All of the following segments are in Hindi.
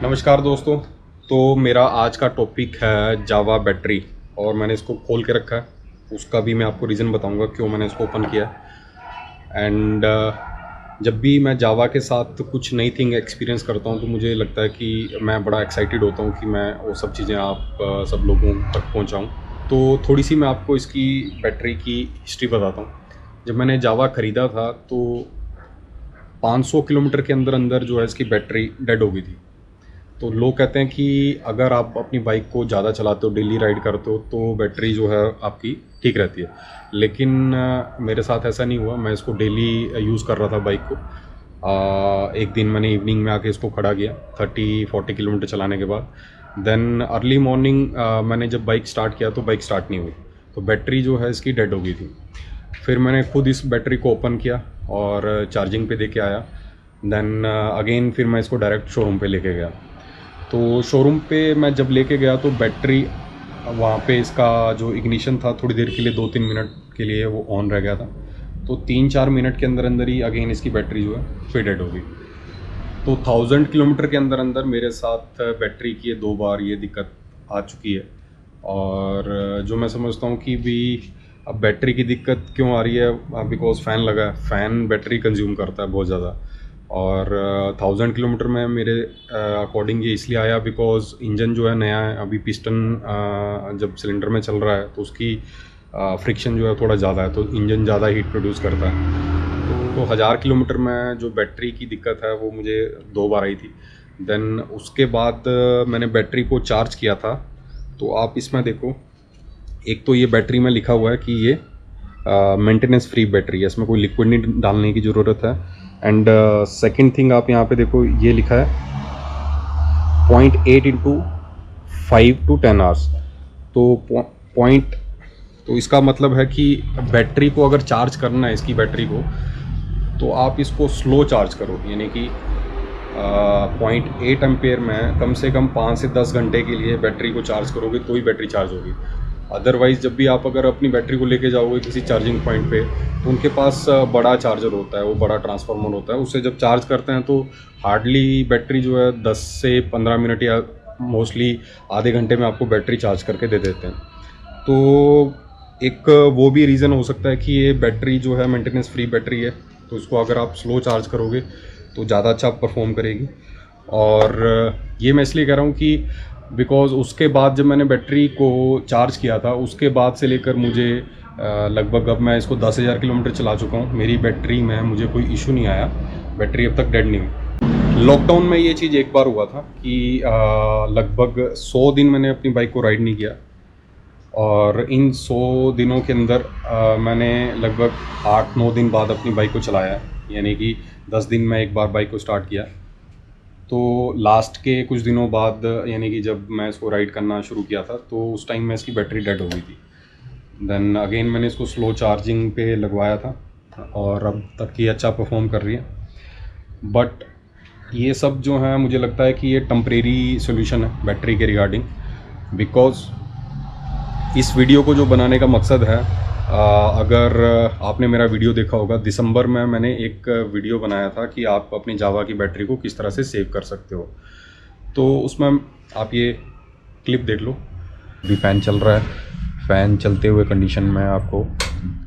नमस्कार दोस्तों। तो मेरा आज का टॉपिक है जावा बैटरी और मैंने इसको खोल के रखा है। उसका भी मैं आपको रीज़न बताऊंगा क्यों मैंने इसको ओपन किया है। एंड जब भी मैं जावा के साथ कुछ नई थिंग एक्सपीरियंस करता हूं तो मुझे लगता है कि मैं बड़ा एक्साइटेड होता हूं कि मैं वो सब चीज़ें आप सब लोगों तक पहुंचाऊं। तो थोड़ी सी मैं आपको इसकी बैटरी की हिस्ट्री बताता हूं। जब मैंने जावा ख़रीदा था तो 500 किलोमीटर के अंदर अंदर जो है इसकी बैटरी डेड हो गई थी। तो लोग कहते हैं कि अगर आप अपनी बाइक को ज़्यादा चलाते हो, डेली राइड करते हो, तो बैटरी जो है आपकी ठीक रहती है। लेकिन मेरे साथ ऐसा नहीं हुआ। मैं इसको डेली यूज़ कर रहा था बाइक को। एक दिन मैंने इवनिंग में आके इसको खड़ा किया 30-40 किलोमीटर चलाने के बाद। देन अर्ली मॉर्निंग मैंने जब बाइक स्टार्ट किया तो बाइक स्टार्ट नहीं हुई, तो बैटरी जो है इसकी डेड हो गई थी। फिर मैंने खुद इस बैटरी को ओपन किया और चार्जिंग पे दे के आया। देन अगेन फिर मैं इसको डायरेक्ट शोरूम पे लेके गया। तो शोरूम पे मैं जब लेके गया तो बैटरी वहाँ पे इसका जो इग्निशन था थोड़ी देर के लिए 2-3 मिनट के लिए वो ऑन रह गया था। तो 3-4 मिनट के अंदर अंदर ही अगेन इसकी बैटरी जो है फिर डेड हो गई। तो 1000 किलोमीटर के अंदर अंदर मेरे साथ बैटरी की ये 2 बार ये दिक्कत आ चुकी है। और जो मैं समझता हूँ कि भी अब बैटरी की दिक्कत क्यों आ रही है, बिकॉज फ़ैन लगा है। फ़ैन बैटरी कंज्यूम करता है बहुत ज़्यादा। और 1000 किलोमीटर में मेरे अकॉर्डिंग ये इसलिए आया बिकॉज इंजन जो है नया है। अभी पिस्टन जब सिलेंडर में चल रहा है तो उसकी फ्रिक्शन जो है थोड़ा ज़्यादा है, तो इंजन ज़्यादा हीट प्रोड्यूस करता है। तो 1000 किलोमीटर में जो बैटरी की दिक्कत है वो मुझे 2 बार आई थी। देन उसके बाद मैंने बैटरी को चार्ज किया था। तो आप इसमें देखो, एक तो ये बैटरी में लिखा हुआ है कि ये मेंटेनेंस फ्री बैटरी है, इसमें कोई लिक्विड नहीं डालने की ज़रूरत है। एंड सेकेंड थिंग आप यहाँ पे देखो, ये लिखा है 0.8 इंटू 5 to 10 आवर्स। तो पॉइंट, तो इसका मतलब है कि बैटरी को अगर चार्ज करना है इसकी बैटरी को, तो आप इसको स्लो चार्ज करो, यानी कि 0.8 एम्पेयर में कम से कम 5 से 10 घंटे के लिए बैटरी को चार्ज करोगे तो ही बैटरी चार्ज होगी। अदरवाइज़ जब भी आप अगर अपनी बैटरी को लेके जाओगे किसी चार्जिंग पॉइंट पे, तो उनके पास बड़ा चार्जर होता है, वो बड़ा ट्रांसफार्मर होता है। उससे जब चार्ज करते हैं तो हार्डली बैटरी जो है 10 से 15 मिनट या मोस्टली आधे घंटे में आपको बैटरी चार्ज करके दे देते हैं। तो एक वो भी रीज़न हो सकता है कि ये बैटरी जो है मेंटेनेंस फ्री बैटरी है, तो इसको अगर आप स्लो चार्ज करोगे तो ज़्यादा अच्छा परफॉर्म करेगी। और ये मैं इसलिए कह रहा हूँ कि बिकॉज़ उसके बाद जब मैंने बैटरी को चार्ज किया था उसके बाद से लेकर मुझे लगभग, अब मैं इसको 10,000 किलोमीटर चला चुका हूँ, मेरी बैटरी में मुझे कोई इशू नहीं आया। बैटरी अब तक डेड नहीं हुई। लॉकडाउन में ये चीज़ एक बार हुआ था कि लगभग 100 दिन मैंने अपनी बाइक को राइड नहीं किया। और इन 100 दिनों के अंदर मैंने लगभग 8-9 दिन बाद अपनी बाइक को चलाया है, यानी कि 10 दिन में एक बार बाइक को स्टार्ट किया। तो लास्ट के कुछ दिनों बाद, यानी कि जब मैं इसको राइड करना शुरू किया था तो उस टाइम में इसकी बैटरी डेड हो गई थी। देन अगेन मैंने इसको स्लो चार्जिंग पे लगवाया था और अब तक ये अच्छा परफॉर्म कर रही है। बट ये सब जो है मुझे लगता है कि ये टेम्परेरी सोल्यूशन है बैटरी के रिगार्डिंग। बिकॉज़ इस वीडियो को जो बनाने का मकसद है, अगर आपने मेरा वीडियो देखा होगा, दिसंबर में मैंने एक वीडियो बनाया था कि आप अपनी जावा की बैटरी को किस तरह से सेव कर सकते हो। तो उसमें आप ये क्लिप देख लो। अभी फ़ैन चल रहा है, फ़ैन चलते हुए कंडीशन में आपको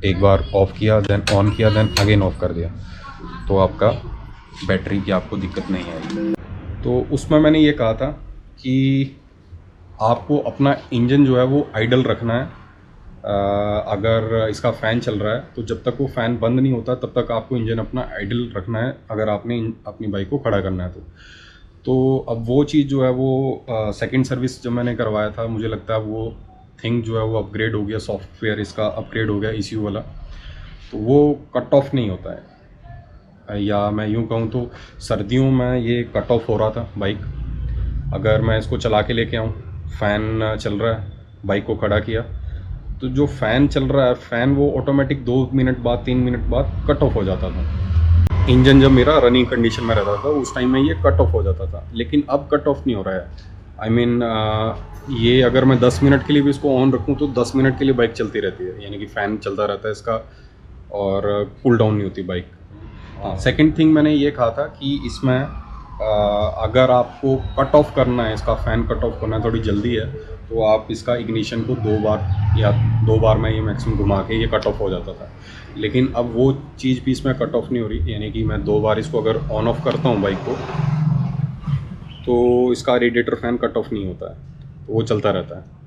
एक बार ऑफ़ किया, देन ऑन किया, देन अगेन ऑफ़ कर दिया, तो आपका बैटरी की आपको दिक्कत नहीं आएगी। तो उसमें मैंने ये कहा था कि आपको अपना इंजन जो है वो आइडल रखना है। अगर इसका फ़ैन चल रहा है तो जब तक वो फ़ैन बंद नहीं होता तब तक आपको इंजन अपना आइडल रखना है, अगर आपने अपनी बाइक को खड़ा करना है तो अब वो चीज़ जो है वो सेकंड सर्विस जब मैंने करवाया था, मुझे लगता है वो थिंग जो है वो अपग्रेड हो गया, सॉफ्टवेयर इसका अपग्रेड हो गया ECU वाला, तो वो कट ऑफ नहीं होता है। या मैं यूँ कहूँ तो सर्दियों में ये कट ऑफ हो रहा था बाइक। अगर मैं इसको चला के लेके आऊँ, फ़ैन चल रहा है, बाइक को खड़ा किया, तो जो फ़ैन चल रहा है फ़ैन वो ऑटोमेटिक 2 मिनट बाद 3 मिनट बाद कट ऑफ हो जाता था। इंजन जब मेरा रनिंग कंडीशन में रहता था उस टाइम में ये कट ऑफ हो जाता था, लेकिन अब कट ऑफ नहीं हो रहा है। आई मीन ये अगर मैं 10 मिनट के लिए भी इसको ऑन रखूँ तो 10 मिनट के लिए बाइक चलती रहती है, यानी कि फ़ैन चलता रहता है इसका और कूल डाउन नहीं होती बाइक। हाँ, सेकेंड थिंग मैंने ये कहा था कि इसमें अगर आपको कट ऑफ करना है, इसका फ़ैन कट ऑफ करना है, थोड़ी जल्दी है, तो आप इसका इग्निशन को 2 बार या 2 बार में ये मैक्सिमम घुमा के ये कट ऑफ हो जाता था। लेकिन अब वो चीज़ भी इसमें कट ऑफ नहीं हो रही, यानी कि मैं 2 बार इसको अगर ऑन ऑफ करता हूँ बाइक को, तो इसका रेडिएटर फ़ैन कट ऑफ नहीं होता है, तो वो चलता रहता है।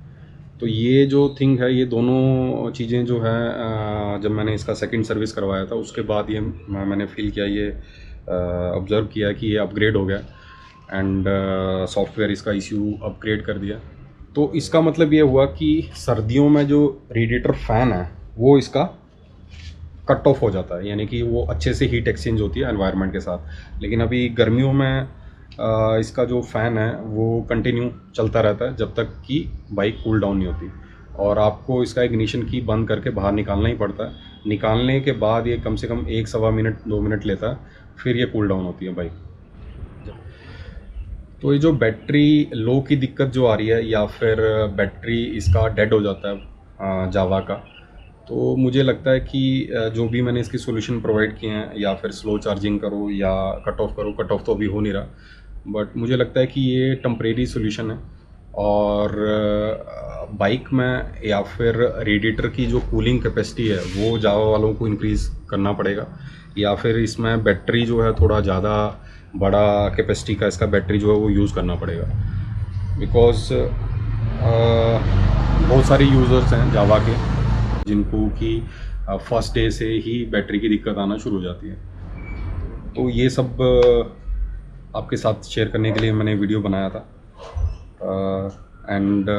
तो ये जो थिंग है, ये दोनों चीज़ें जो है जब मैंने इसका सेकंड सर्विस करवाया था उसके बाद ये मैंने फील किया, ये ऑब्ज़र्व किया कि ये अपग्रेड हो गया एंड सॉफ्टवेयर इसका ECU अपग्रेड कर दिया। तो इसका मतलब ये हुआ कि सर्दियों में जो रेडिएटर फ़ैन है वो इसका कट ऑफ हो जाता है, यानी कि वो अच्छे से हीट एक्सचेंज होती है एनवायरनमेंट के साथ। लेकिन अभी गर्मियों में इसका जो फ़ैन है वो कंटिन्यू चलता रहता है जब तक कि बाइक कूल डाउन नहीं होती, और आपको इसका इग्निशन की बंद करके बाहर निकालना ही पड़ता है। निकालने के बाद ये कम से कम 1 सवा मिनट 2 मिनट लेता है, फिर ये कूल डाउन होती है बाइक। तो ये जो बैटरी लो की दिक्कत जो आ रही है, या फिर बैटरी इसका डेड हो जाता है जावा का, तो मुझे लगता है कि जो भी मैंने इसकी सॉल्यूशन प्रोवाइड किए हैं, या फिर स्लो चार्जिंग करो या कट ऑफ करो, कट ऑफ तो अभी हो नहीं रहा, बट मुझे लगता है कि ये टेम्परेरी सॉल्यूशन है। और बाइक में या फिर रेडिएटर की जो कूलिंग कैपेसिटी है वो जावा वालों को इंक्रीज़ करना पड़ेगा, या फिर इसमें बैटरी जो है थोड़ा ज़्यादा बड़ा कैपेसिटी का इसका बैटरी जो है वो यूज़ करना पड़ेगा। बिकॉज़ बहुत सारे यूज़र्स हैं जावा के जिनको कि फर्स्ट डे से ही बैटरी की दिक्कत आना शुरू हो जाती है। तो ये सब आपके साथ शेयर करने के लिए मैंने वीडियो बनाया था। एंड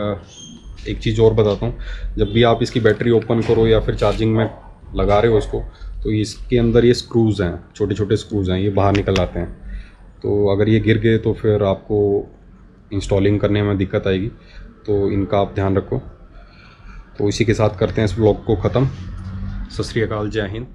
एक चीज़ और बताता हूँ, जब भी आप इसकी बैटरी ओपन करो या फिर चार्जिंग में लगा रहे हो इसको, तो इसके अंदर ये स्क्रूज़ हैं, छोटे छोटे स्क्रूज़ हैं, ये बाहर निकल आते हैं। तो अगर ये गिर गए तो फिर आपको इंस्टॉलिंग करने में दिक्कत आएगी, तो इनका आप ध्यान रखो। तो इसी के साथ करते हैं इस व्लॉग को ख़त्म। सत श्री अकाल, जय हिंद।